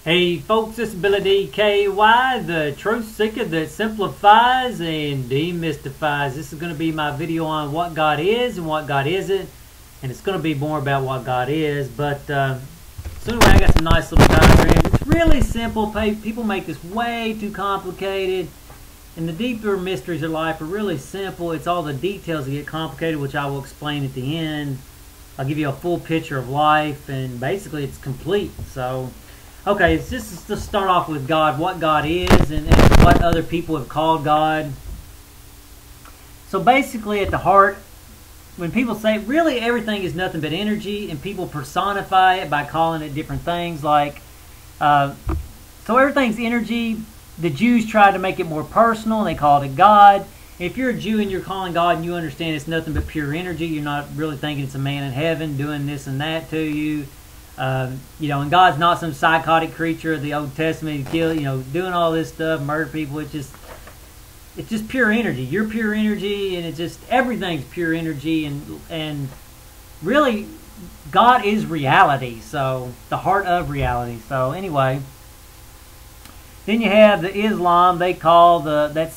Hey folks, it's Billy DKY, the truth seeker that simplifies and demystifies. This is going to be my video on what God is and what God isn't, and it's going to be more about what God is. But so anyway, I got some nice little diagrams. It's really simple. People make this way too complicated, and the deeper mysteries of life are really simple. It's all the details that get complicated, which I will explain at the end. I'll give you a full picture of life, and basically it's complete. So okay, it's just to start off with God, what God is and what other people have called God. So basically at the heart, when people say really everything is nothing but energy, and people personify it by calling it different things like, so everything's energy. The Jews tried to make it more personal, and they called it God. If you're a Jew and you're calling God and you understand it's nothing but pure energy, you're not really thinking it's a man in heaven doing this and that to you. And God's not some psychotic creature of the Old Testament, doing all this stuff, murder people. It's just pure energy. You're pure energy, and it's just everything's pure energy, and really, God is reality. So the heart of reality. So anyway, then you have the Islam. They call that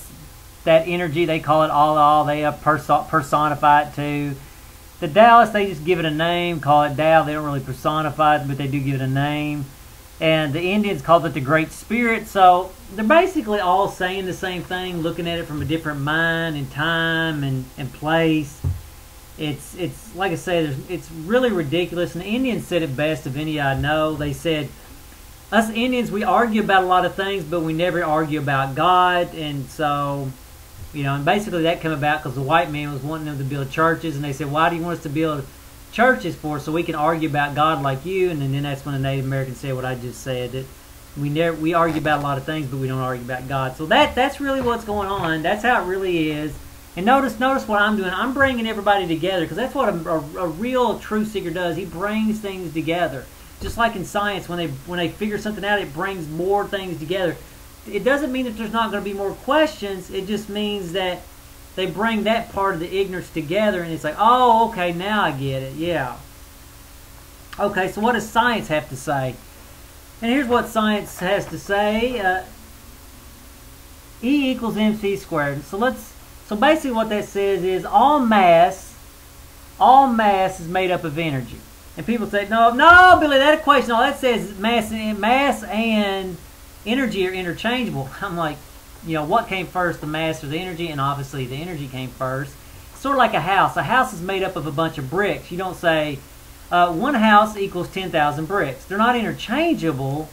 energy. They call it Allah. They personify it too. The Taoists, they just give it a name, call it Tao. They don't really personify it, but they do give it a name. And the Indians called it the Great Spirit. So they're basically all saying the same thing, looking at it from a different mind and time and place. It's like I say, it's really ridiculous. And the Indians said it best of any I know. They said, us Indians, we argue about a lot of things, but we never argue about God. And so, and basically that came about because the white man was wanting them to build churches, and they said, why do you want us to build churches for? So we can argue about God like you. And then that's when the Native Americans said what I just said, that we argue about a lot of things, but we don't argue about God. So that's really what's going on. That's how it really is. And notice what I'm doing. I'm bringing everybody together, because that's what a real truth seeker does. He brings things together. Just like in science, when they figure something out, it brings more things together. It doesn't mean that there's not going to be more questions. It just means that they bring that part of the ignorance together, and it's like, oh, okay, now I get it. Yeah. Okay, so what does science have to say? And here's what science has to say. E equals mc squared. So basically what that says is all mass is made up of energy. And people say, no, Billy, that equation, that says mass and energy are interchangeable. I'm like, what came first, the mass or the energy? And obviously the energy came first. It's sort of like a house. A house is made up of a bunch of bricks. You don't say one house equals 10,000 bricks. They're not interchangeable.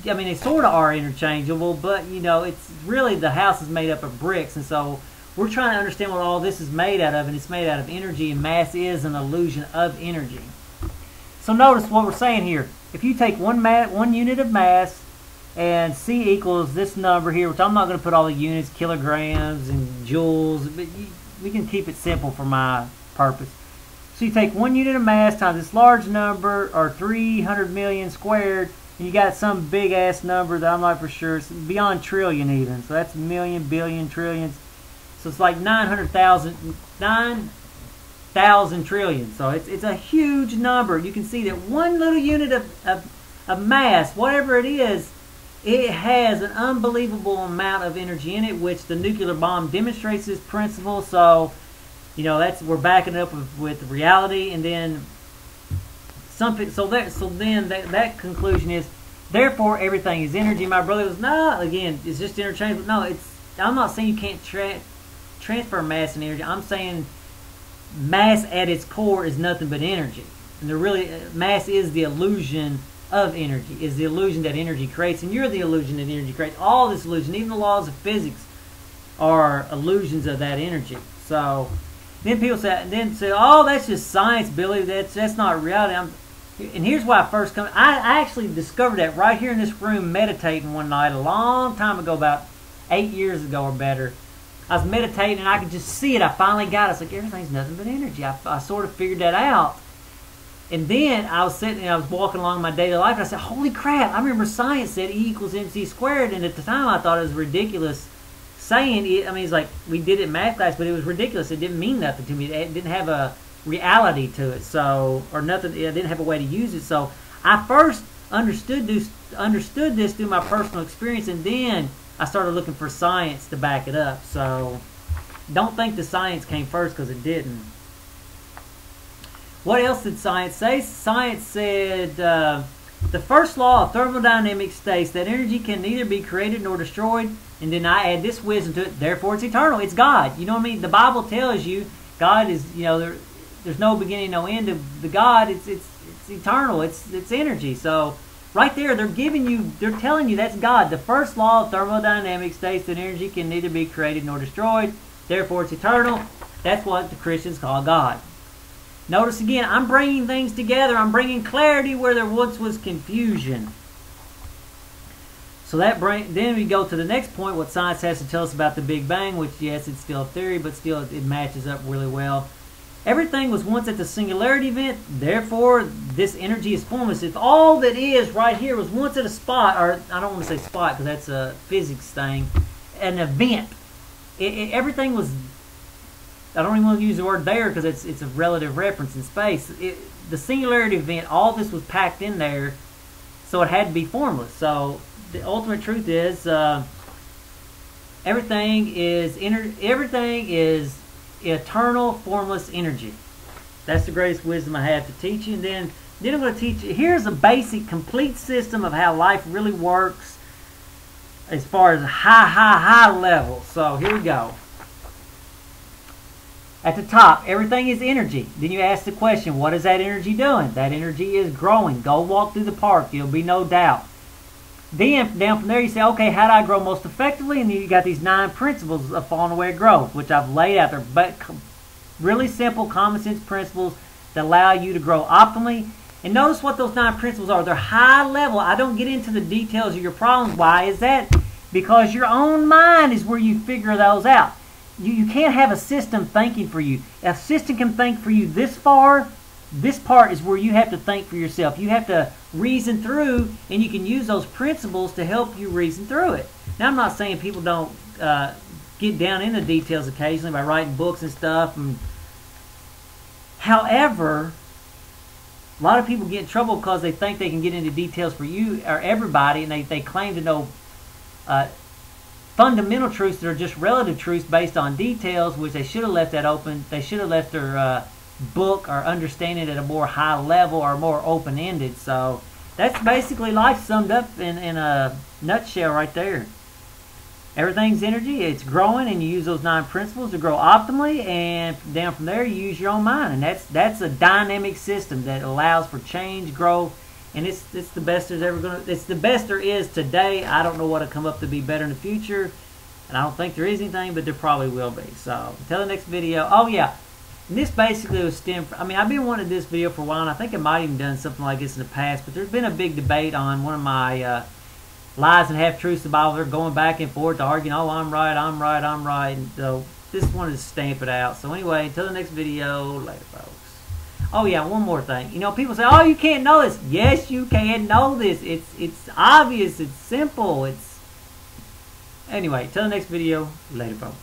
I mean, they sort of are interchangeable, but it's really, the house is made up of bricks. And so we're trying to understand what all this is made out of, and it's made out of energy, and mass is an illusion of energy. So notice what we're saying here. If you take one unit of mass, and C equals this number here, which I'm not going to put all the units, kilograms and joules, but we can keep it simple for my purpose. So you take 1 unit of mass times this large number, or 300 million squared, and you got some big ass number that I'm not for sure. It's beyond trillion even. So that's million, billion, trillions. So it's like 9,000 trillion. So it's a huge number. You can see that one little unit of mass, whatever it is, it has an unbelievable amount of energy in it, which the nuclear bomb demonstrates this principle. So, we're backing it up with reality, and then something. So then that conclusion is, therefore everything is energy. My brother goes, no, again, it's just interchangeable. No, I'm not saying you can't transfer mass and energy. I'm saying mass at its core is nothing but energy, and mass is the illusion of energy, is the illusion that energy creates, and you're the illusion that energy creates. All this illusion, even the laws of physics, are illusions of that energy. So then people say, oh, that's just science, Billy. That's not reality. And here's why I first come. I actually discovered that right here in this room, meditating one night a long time ago, about 8 years ago or better. I was meditating, and I could just see it. I finally got it. It's like everything's nothing but energy. I sort of figured that out. And then I was sitting and I was walking along my daily life, and I said, holy crap, I remember science said E equals mc squared, and at the time I thought it was ridiculous saying it. I mean, it's like, we did it in math class, but it was ridiculous. It didn't mean nothing to me. It didn't have a reality to it, so, or nothing. I didn't have a way to use it. So I first understood this through my personal experience, and then I started looking for science to back it up. So don't think the science came first, because it didn't. What else did science say? Science said the first law of thermodynamics states that energy can neither be created nor destroyed, and then I add this wisdom to it, therefore it's eternal. It's God. You know what I mean? The Bible tells you God is, you know, there's no beginning, no end of the God. It's eternal. It's energy. So right there, they're telling you that's God. The first law of thermodynamics states that energy can neither be created nor destroyed, therefore it's eternal. That's what the Christians call God. Notice again, I'm bringing things together. I'm bringing clarity where there once was confusion. So then we go to the next point, what science has to tell us about the Big Bang, which, yes, it's still a theory, but still it matches up really well. Everything was once at the singularity event, therefore this energy is formless. If all that is right here was once at a spot, or I don't want to say spot because that's a physics thing, an event, everything was, I don't even want to use the word there because it's a relative reference in space. The singularity event, all this was packed in there, so it had to be formless. So the ultimate truth is everything is eternal, formless energy. That's the greatest wisdom I have to teach you. And then I'm going to teach you, here's a basic, complete system of how life really works as far as high level. So here we go. At the top, everything is energy. Then you ask the question, what is that energy doing? That energy is growing. Go walk through the park. There'll be no doubt. Then, down from there, you say, okay, how do I grow most effectively? And then you got these 9 principles of falling away of growth, which I've laid out there. But really simple, common sense principles that allow you to grow optimally. And notice what those 9 principles are. They're high level. I don't get into the details of your problems. Why is that? Because your own mind is where you figure those out. You can't have a system thinking for you. A system can think for you this far. This part is where you have to think for yourself. You have to reason through, and you can use those principles to help you reason through it. Now, I'm not saying people don't get down in the details occasionally by writing books and stuff. However, a lot of people get in trouble because they think they can get into details for you or everybody, and they claim to know fundamental truths that are just relative truths based on details, which they should have left that open. They should have left their book or understanding at a more high level or more open-ended. So that's basically life summed up in a nutshell right there. Everything's energy. It's growing, and you use those 9 principles to grow optimally, and down from there you use your own mind, and that's a dynamic system that allows for change, growth, and it's the best there's ever gonna. It's the best there is today. I don't know what'll come up to be better in the future, and I don't think there is anything, but there probably will be. So until the next video. Oh yeah, and this basically was stemmed from, I mean, I've been wanting this video for a while, and I think I might have even done something like this in the past, but there's been a big debate on one of my lies and half-truths of the Bible. They're going back and forth, arguing, oh, I'm right, and so this wanted to stamp it out. So anyway, until the next video, later, folks. Oh yeah, one more thing. You know, people say, oh, you can't know this. Yes, you can know this. It's obvious. It's simple. Anyway, till the next video, later, folks.